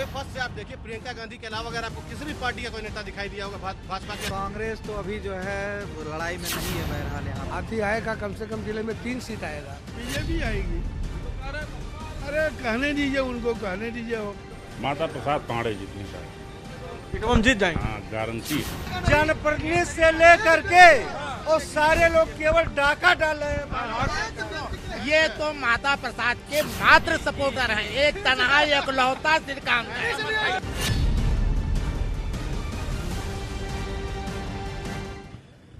First से आप देखिए, प्रियंका गांधी के अलावा अगर आपको किसी भी पार्टी का कोई नेता दिखाई दिया होगा भाजपा के? कांग्रेस तो अभी जो है लड़ाई में नहीं है बहरहाल। यहाँ आती आएगा, कम से कम जिले में 3 सीट आएगा। बीजेपी आएगी। अरे कहने दीजिए, उनको कहने दीजिए। माता प्रसाद पांडे जीतने का हम जीत जाएंगे। हाँ, गारंटी। जनप्रतिनिधि से लेकर के और सारे लोग केवल डाका डाल रहे हैं। ये तो माता प्रसाद के मात्र सपोर्टर हैं, एक तनहा एकलौता श्रीकांत है।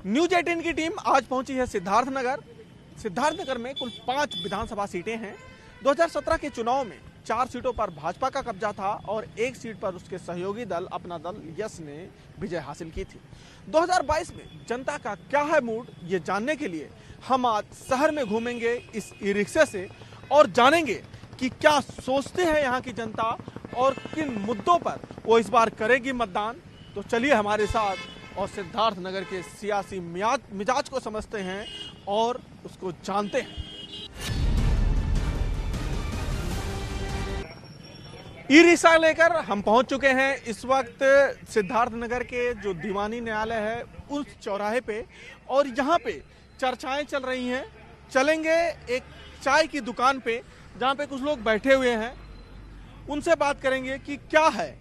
न्यूज 18 की टीम आज पहुंची है सिद्धार्थनगर। सिद्धार्थनगर में कुल 5 विधानसभा सीटें हैं। 2017 के चुनाव में 4 सीटों पर भाजपा का कब्जा था और 1 सीट पर उसके सहयोगी दल अपना दल यस ने विजय हासिल की थी। 2022 में जनता का क्या है मूड, ये जानने के लिए हम आज शहर में घूमेंगे इस ई रिक्शे से और जानेंगे कि क्या सोचते हैं यहाँ की जनता और किन मुद्दों पर वो इस बार करेगी मतदान। तो चलिए हमारे साथ और सिद्धार्थनगर के सियासी मिजाज को समझते हैं और उसको जानते हैं। ई रिक्शा लेकर हम पहुंच चुके हैं इस वक्त सिद्धार्थनगर के जो दीवानी न्यायालय है उस चौराहे पे, और यहाँ पे चर्चाएं चल रही हैं। चलेंगे एक चाय की दुकान पे जहाँ पे कुछ लोग बैठे हुए हैं, उनसे बात करेंगे कि क्या है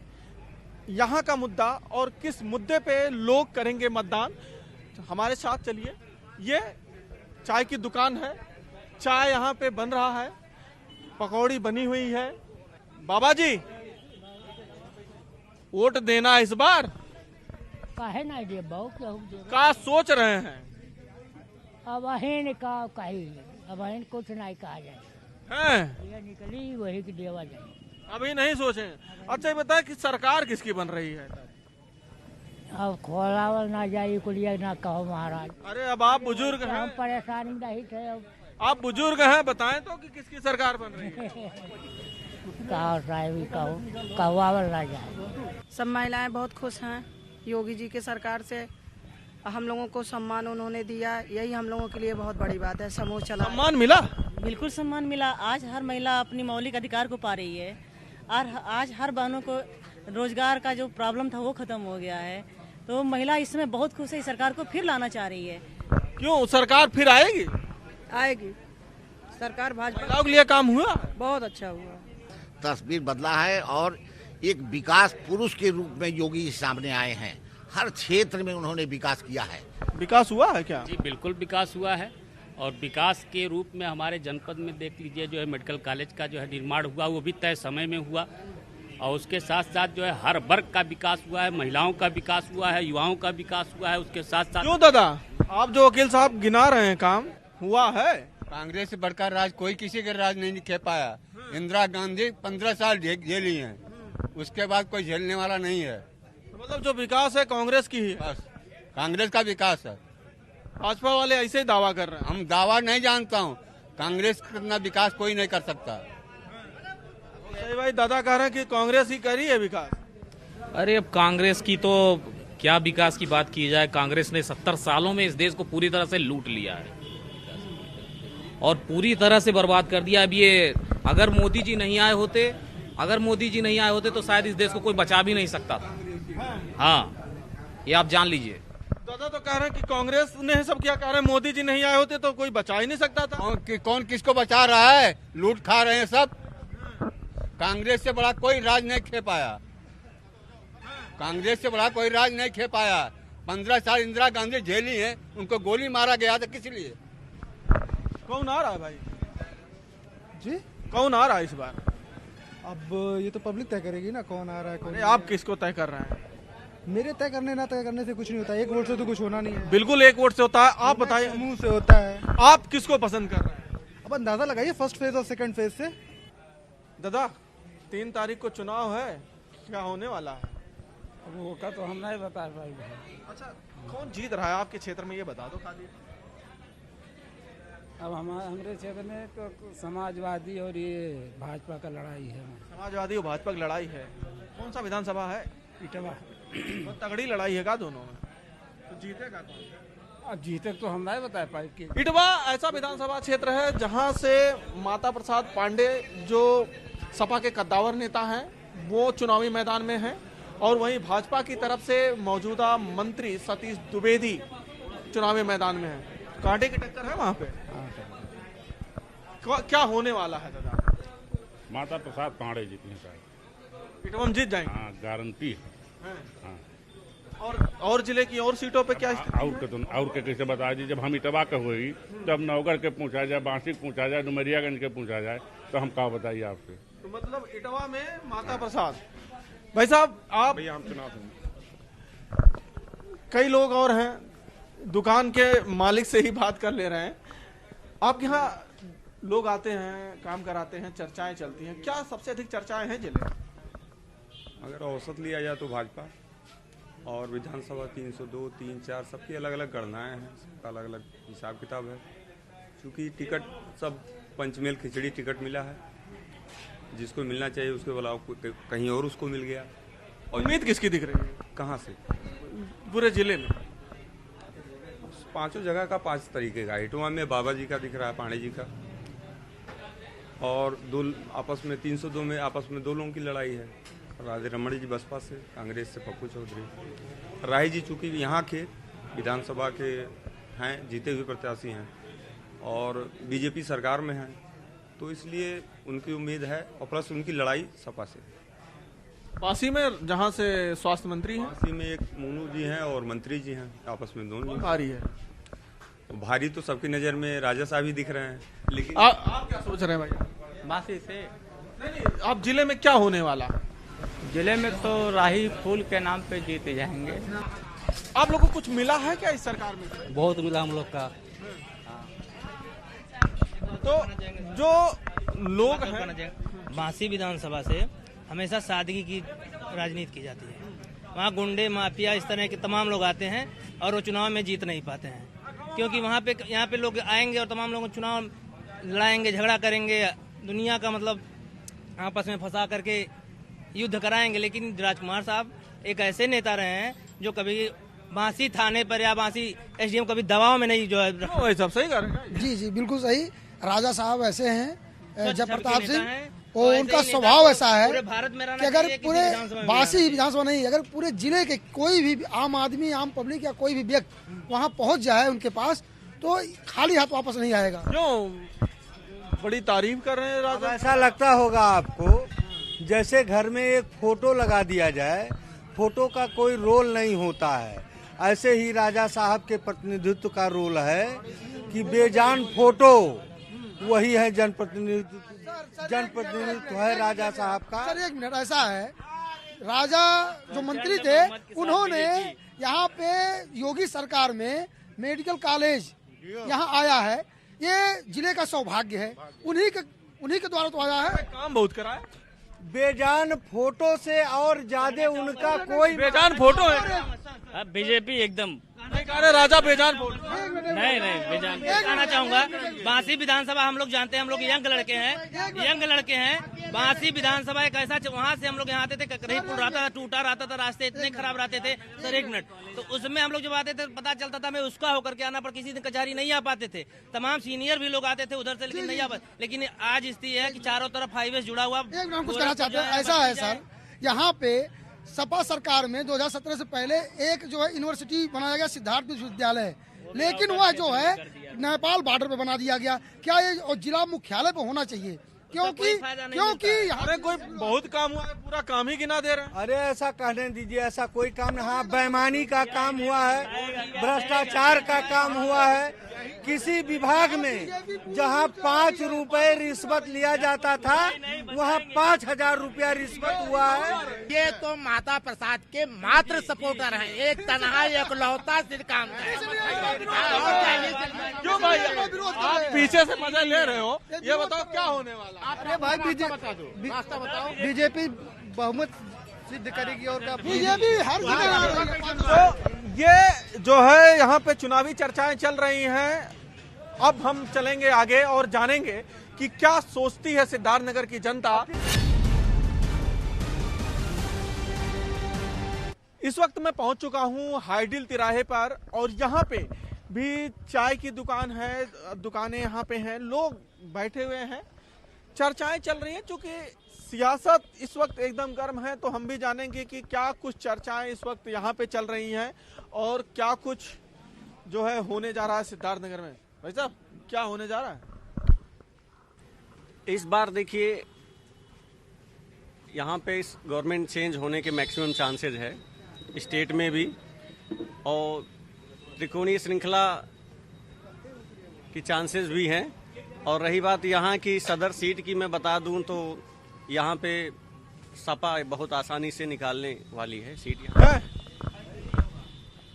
यहाँ का मुद्दा और किस मुद्दे पे लोग करेंगे मतदान। हमारे साथ चलिए। ये चाय की दुकान है, चाय यहाँ पे बन रहा है, पकौड़ी बनी हुई है। बाबा जी, वोट देना इस बार? काहे ना दे का सोच रहे हैं? अब अहिन का कही, अब अहिन कुछ नहीं कहा जाए हैं? ये निकली वही की देवा जाए। अभी नहीं सोचे। अच्छा ये बताए कि सरकार किसकी बन रही है? अब खोलावल ना जाए कुलिया ना कहो महाराज। अरे अब आप बुजुर्ग हैं, हम परेशानी में रही थे। अब आप बुजुर्ग हैं, बताएं तो कि किसकी सरकार बन रही है? कहो साहब कहो ना जाए। सब महिलाएं बहुत खुश हैं योगी जी के सरकार से। हम लोगों को सम्मान उन्होंने दिया, यही हम लोगों के लिए बहुत बड़ी बात है। समूह चला, सम्मान मिला? बिल्कुल सम्मान मिला। आज हर महिला अपनी मौलिक अधिकार को पा रही है और आज हर बहनों को रोजगार का जो प्रॉब्लम था वो खत्म हो गया है। तो महिला इसमें बहुत खुश है, सरकार को फिर लाना चाह रही है। क्यों सरकार फिर आएगी? आएगी सरकार। भाजपा के लिए काम हुआ, बहुत अच्छा हुआ। तस्वीर बदला है और एक विकास पुरुष के रूप में योगी सामने आए हैं। हर क्षेत्र में उन्होंने विकास किया है। विकास हुआ है क्या? जी बिल्कुल विकास हुआ है, और विकास के रूप में हमारे जनपद में देख लीजिए जो है मेडिकल कॉलेज का जो है निर्माण हुआ, वो भी तय समय में हुआ। और उसके साथ साथ जो है हर वर्ग का विकास हुआ है, महिलाओं का विकास हुआ है, युवाओं का विकास हुआ है। उसके साथ साथ क्यों दादा, आप जो वकील साहब गिना रहे हैं काम हुआ है? कांग्रेस से बढ़कर राज कोई किसी के राज नहीं खेल पाया। इंदिरा गांधी 15 साल झेली हैं, उसके बाद कोई झेलने वाला नहीं है। तो मतलब जो विकास है कांग्रेस की ही है? बस कांग्रेस का विकास है। भाजपा वाले ऐसे ही दावा कर रहे हैं। हम दावा नहीं जानता हूँ, कांग्रेस का विकास कोई नहीं कर सकता। सही भाई, दादा कह रहे हैं कि कांग्रेस ही करी है विकास। अरे अब कांग्रेस की तो क्या विकास की बात की जाए। कांग्रेस ने 70 सालों में इस देश को पूरी तरह से लूट लिया है और पूरी तरह से बर्बाद कर दिया। अब ये अगर मोदी जी नहीं आए होते तो शायद इस देश को कोई बचा भी नहीं सकता था। हाँ, ये आप जान लीजिए। दादा तो कह रहे हैं कि कांग्रेस ने सब क्या कह रहे हैं, मोदी जी नहीं आए होते तो कोई बचा ही नहीं सकता था। कौन किसको बचा रहा है? लूट खा रहे हैं सब। कांग्रेस से बड़ा कोई राज नहीं खे पाया। कांग्रेस से बड़ा कोई राज नहीं खे पाया। 15 साल इंदिरा गांधी झेली है, उनको गोली मारा गया था किस लिए? कौन आ रहा है भाई जी? कौन आ रहा है इस बार? अब ये तो पब्लिक तय करेगी ना कौन आ रहा है कौन। आप किसको तय कर रहे हैं? मेरे तय करने ना तय करने से कुछ नहीं होता। 1 वोट से तो कुछ होना नहीं है। बिल्कुल 1 वोट से होता है। आप बताइए। समूह से होता है। आप किसको पसंद कर रहे हैं? अब अंदाजा लगाइए फर्स्ट फेज और सेकंड फेज से। दादा 3 तारीख को चुनाव है, क्या होने वाला है? वो का तो हम नहीं बता पाएंगे। अच्छा, कौन जीत रहा है आपके क्षेत्र में, ये बता दो खाली। अब हमारे क्षेत्र में तो समाजवादी और ये भाजपा का लड़ाई है। समाजवादी और भाजपा की लड़ाई है। कौन सा विधानसभा है? इटवा। तो तगड़ी लड़ाई है का दोनों में? तो जीतेगा कौन? अब जीते तो हम नहीं बता पाए कि। इटवा ऐसा विधानसभा क्षेत्र है जहां से माता प्रसाद पांडे जो सपा के कद्दावर नेता हैं वो चुनावी मैदान में हैं और वहीं भाजपा की तरफ से मौजूदा मंत्री सतीश द्विवेदी चुनावी मैदान में हैं। कांटे की टक्कर है वहां पे। क्या होने वाला है दादा? माता प्रसाद पांडे जीतने का। इटवा में जीत जाएंगे? हाँ, गारंटी है। हाँ। और जिले की और सीटों पे क्या और के कैसे बता दी, जब हम इटवा के हुई तब नवगढ़ के पूछा जाए, बांसी पूछा जाए, डुमरियागंज के पूछा जाए, तो हम क्या बताइए आपसे। तो मतलब इटवा में माता प्रसाद। भाई साहब आप भैया हम चुनाव कई लोग और हैं, दुकान के मालिक से ही बात कर ले रहे हैं। आपके यहाँ लोग आते हैं, काम कराते हैं, चर्चाएं चलती हैं, क्या सबसे अधिक चर्चाएं हैं जिले? अगर औसत लिया जाए तो भाजपा, और विधानसभा 302, 3, 4 सबकी अलग अलग गणनाएं हैं, सबका अलग अलग हिसाब किताब है। क्योंकि टिकट सब पंचमेल खिचड़ी टिकट मिला है, जिसको मिलना चाहिए उसके अलावा कहीं और उसको मिल गया। और उम्मीद किसकी दिख रही है? कहाँ से? पूरे जिले में पांचों जगह का 5 तरीके का। इटवा में बाबा जी का दिख रहा है, पांडे जी का, और दो आपस में 302 में आपस में 2 लोगों की लड़ाई है। राधे रमणी जी बसपा से, कांग्रेस से पप्पू चौधरी। राही जी चूंकि यहाँ के विधानसभा के हैं, जीते हुए प्रत्याशी हैं, और बीजेपी सरकार में हैं, तो इसलिए उनकी उम्मीद है, और प्लस उनकी लड़ाई सपा से। पासी में जहाँ से स्वास्थ्य मंत्री हैं, पासी में एक मोनू जी हैं और मंत्री जी हैं, आपस में दोनों भारी है। भारी तो सबकी नज़र में राजा साहब ही दिख रहे हैं, लेकिन आप क्या सोच रहे हैं भाई? बासी से नहीं, आप जिले में क्या होने वाला? जिले में तो राही फूल के नाम पे जीते जाएंगे। आप लोग को कुछ मिला है क्या इस सरकार में? बहुत मिला हम लोग का। तो जो लोग हैं, बांसी विधानसभा से हमेशा सादगी की राजनीति की जाती है। वहाँ गुंडे माफिया इस तरह के तमाम लोग आते हैं और वो चुनाव में जीत नहीं पाते हैं, क्योंकि वहाँ पे यहाँ पे लोग आएंगे और तमाम लोगों चुनाव लड़ाएंगे, झगड़ा करेंगे, दुनिया का मतलब आपस में फंसा करके युद्ध कराएंगे। लेकिन राजकुमार साहब एक ऐसे नेता रहे हैं जो कभी बांसी थाने पर या बांसी एसडीएम कभी दबाव में नहीं जो है। सब सही कर रहे हैं। जी बिल्कुल सही। राजा साहब ऐसे हैं, जय प्रताप सिंह, और उनका स्वभाव ऐसा है कि अगर पूरे बांसी विधानसभा नहीं, अगर पूरे जिले के कोई भी आम आदमी, आम पब्लिक या कोई भी व्यक्ति वहाँ पहुँच जाए उनके पास, तो खाली हाथ वापस नहीं आएगा। क्यों बड़ी तारीफ कर रहे हैं राजा? ऐसा लगता होगा आपको जैसे घर में एक फोटो लगा दिया जाए, फोटो का कोई रोल नहीं होता है। ऐसे ही राजा साहब के प्रतिनिधित्व का रोल है कि बेजान फोटो वही है जनप्रतिनिधित्व है राजा साहब का। सर एक मिनट, ऐसा है, राजा जो मंत्री थे उन्होंने यहाँ पे योगी सरकार में मेडिकल कॉलेज यहाँ आया है, ये जिले का सौभाग्य है। उन्हीं के द्वारा तो आया है। काम बहुत करा है। बेजान फोटो से और ज्यादा उनका कोई बेजान फोटो है। बीजेपी एकदम नहीं कह रहे राजा बेजान फोटो नहीं बेजान। कहना चाहूंगा बांसी विधानसभा हम लोग जानते हैं, हम लोग यंग लड़के हैं। बांसी विधानसभा एक ऐसा, वहाँ से हम लोग यहाँ आते थे, कहीं पुल रहता था, टूटा रहता था, रास्ते इतने खराब रहते थे। सर एक मिनट, तो उसमें हम लोग जब आते थे पता चलता था मैं उसका होकर के आना, पर किसी दिन कचहरी नहीं आ पाते थे। तमाम सीनियर भी लोग आते थे उधर से, लेकिन नहीं आ पाते। लेकिन आज स्थिति है कि चारों तरफ हाईवे जुड़ा हुआ। कुछ कहना चाहते हैं, ऐसा है सर, यहाँ पे सपा सरकार में 2017 से पहले एक जो है यूनिवर्सिटी बनाया गया, सिद्धार्थ विश्वविद्यालय, लेकिन वह जो है नेपाल बॉर्डर पे बना दिया गया। क्या ये जिला मुख्यालय पे होना चाहिए? क्योंकि अरे कोई बहुत काम हुआ है, पूरा काम ही गिना दे रहे हैं। अरे ऐसा कहने दीजिए, ऐसा कोई काम नहीं। हाँ, बेईमानी का काम हुआ है, भ्रष्टाचार का काम हुआ है। किसी विभाग में जहाँ 5 रुपए रिश्वत लिया जाता था, वहाँ 5000 रुपया रिश्वत हुआ है। ये तो माता प्रसाद के मात्र सपोर्टर हैं, एक तनहा एकलौता श्रीकांत है। क्यों भाई आप पीछे से मजा ले रहे हो? ये बताओ क्या होने वाला? अरे भाई रास्ता बताओ। बीजेपी बहुमत सिद्ध करेगी और क्या? बीजेपी हर जगह। तो ये जो है यहाँ पे चुनावी चर्चाएं चल रही हैं। अब हम चलेंगे आगे और जानेंगे कि क्या सोचती है सिद्धार्थनगर की जनता। इस वक्त मैं पहुंच चुका हूं हाईडिल तिराहे पर, और यहाँ पे भी चाय की दुकान है, दुकानें यहाँ पे हैं, लोग बैठे हुए हैं। चर्चाएं चल रही हैं, चूंकि सियासत इस वक्त एकदम गर्म है, तो हम भी जानेंगे कि क्या कुछ चर्चाएं इस वक्त यहाँ पे चल रही हैं और क्या कुछ जो है होने जा रहा है सिद्धार्थनगर में। भाई साहब, क्या होने जा रहा है इस बार? देखिए, यहाँ पे इस गवर्नमेंट चेंज होने के मैक्सिमम चांसेस है स्टेट में भी, और त्रिकोणीय श्रृंखला की चांसेस भी हैं। और रही बात यहाँ की सदर सीट की, मैं बता दूं तो यहाँ पे सपा बहुत आसानी से निकालने वाली है सीट यहाँ।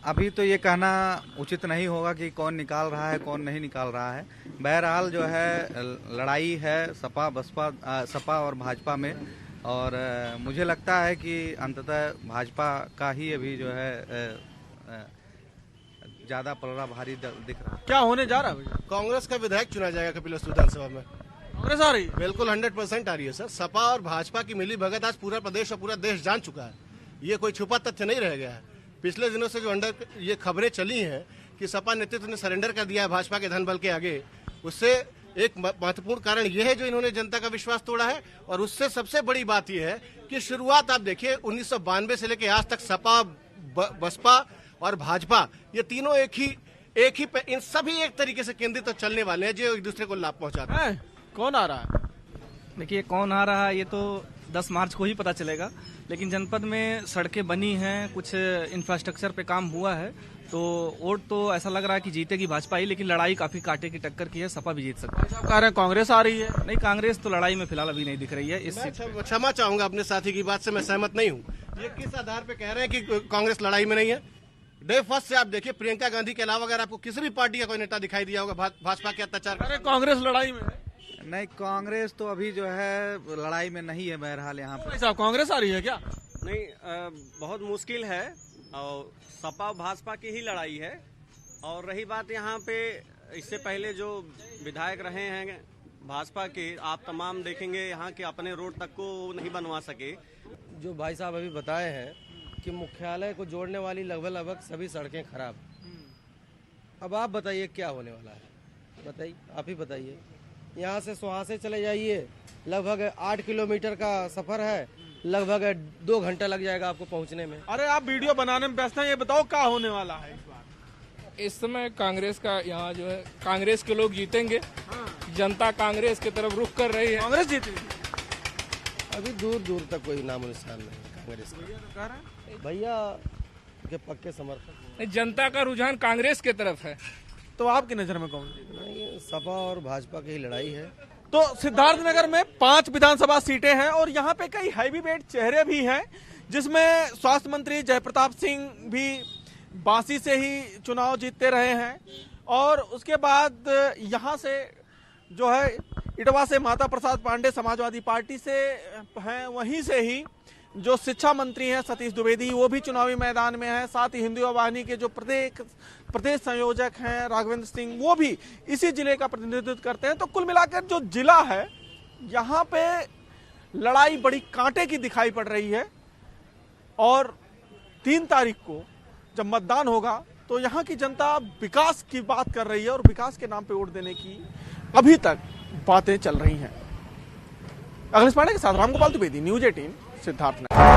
अभी तो ये कहना उचित नहीं होगा कि कौन निकाल रहा है कौन नहीं निकाल रहा है। बहरहाल जो है लड़ाई है सपा और भाजपा में, और मुझे लगता है कि अंततः भाजपा का ही अभी जो है ज्यादा पलड़ा भारी दिख रहा है। क्या होने जा रहा है? कांग्रेस का विधायक चुना जाएगा कपिलवस्तु विधानसभा में। कांग्रेस आ रही है? बिल्कुल 100% आ रही है सर। सपा और भाजपा की मिली भगत आज पूरा प्रदेश और पूरा देश जान चुका है। ये कोई छुपा तथ्य नहीं रह गया है। पिछले दिनों से जो ये खबरें चली हैं कि सपा नेतृत्व ने सरेंडर कर दिया है भाजपा के धन बल के आगे, उससे एक महत्वपूर्ण कारण यह है जो इन्होंने जनता का विश्वास तोड़ा है। और उससे सबसे बड़ी बात यह है कि शुरुआत आप देखिए 1992 से लेकर आज तक सपा, बसपा और भाजपा, ये तीनों एक ही इन सभी एक तरीके से केंद्रित तो चलने वाले हैं जो एक दूसरे को लाभ पहुंचाते हैं। कौन आ रहा है? देखिए, कौन आ रहा है ये तो 10 मार्च को ही पता चलेगा, लेकिन जनपद में सड़कें बनी हैं, कुछ इंफ्रास्ट्रक्चर पे काम हुआ है, तो वोट तो ऐसा लग रहा है कि जीतेगी भाजपा ही, लेकिन लड़ाई काफी कांटे की टक्कर की है, सपा भी जीत सकता है। कह रहे हैं कांग्रेस आ रही है? नहीं, कांग्रेस तो लड़ाई में फिलहाल अभी नहीं दिख रही है। इस क्षमा चाहूंगा, अपने साथी की बात से मैं सहमत नहीं हूँ। ये किस आधार पे कह रहे हैं कि कांग्रेस लड़ाई में नहीं है? डे फर्स्ट से आप देखिए, प्रियंका गांधी के अलावा अगर आपको किसी भी पार्टी का कोई नेता दिखाई दिया होगा भाजपा के अत्याचार? अरे कांग्रेस लड़ाई में नहीं, कांग्रेस तो अभी जो है लड़ाई में नहीं है। बहरहाल यहाँ पर साहब कांग्रेस आ रही है क्या? नहीं, बहुत मुश्किल है, और सपा भाजपा की ही लड़ाई है। और रही बात यहाँ पे, इससे पहले जो विधायक रहे हैं भाजपा के, आप तमाम देखेंगे यहाँ के अपने रोड तक को नहीं बनवा सके। जो भाई साहब अभी बताए हैं कि मुख्यालय को जोड़ने वाली लगभग सभी सड़कें खराब। अब आप बताइए क्या होने वाला है, बताइए, आप ही बताइए। यहाँ से सुहासे चले जाइए, लगभग 8 किलोमीटर का सफर है, लगभग 2 घंटा लग जाएगा आपको पहुँचने में। अरे आप वीडियो बनाने में व्यस्त हैं, ये बताओ क्या होने वाला है इस बार? इस समय कांग्रेस का यहाँ जो है, कांग्रेस के लोग जीतेंगे। जनता कांग्रेस की तरफ रुख कर रही है। कांग्रेस जीतेगी? अभी दूर तक कोई नामो निशान नहीं कांग्रेस का। भैया के पक्के समर्थक। जनता का रुझान कांग्रेस की तरफ है। तो आपकी नजर में कौन? सपा और भाजपा की ही लड़ाई है। तो सिद्धार्थनगर में 5 विधानसभा सीटें हैं और यहाँ पे कई हैवी वेट चेहरे भी हैं, जिसमें स्वास्थ्य मंत्री जयप्रताप सिंह भी बांसी से ही चुनाव जीतते रहे हैं। और उसके बाद यहाँ से जो है इटवा से माता प्रसाद पांडे समाजवादी पार्टी से हैं, वहीं से ही जो शिक्षा मंत्री हैं सतीश द्विवेदी, वो भी चुनावी मैदान में हैं। साथ ही हिंदू वाहिनी के जो प्रदेश संयोजक हैं राघवेंद्र सिंह, वो भी इसी जिले का प्रतिनिधित्व करते हैं। तो कुल मिलाकर जो जिला है, यहाँ पे लड़ाई बड़ी कांटे की दिखाई पड़ रही है। और 3 तारीख को जब मतदान होगा तो यहाँ की जनता विकास की बात कर रही है, और विकास के नाम पे वोट देने की अभी तक बातें चल रही हैं। अखिलेश पांडे के साथ रामगोपाल द्विवेदी, न्यूज़ 18, सिद्धार्थनगर।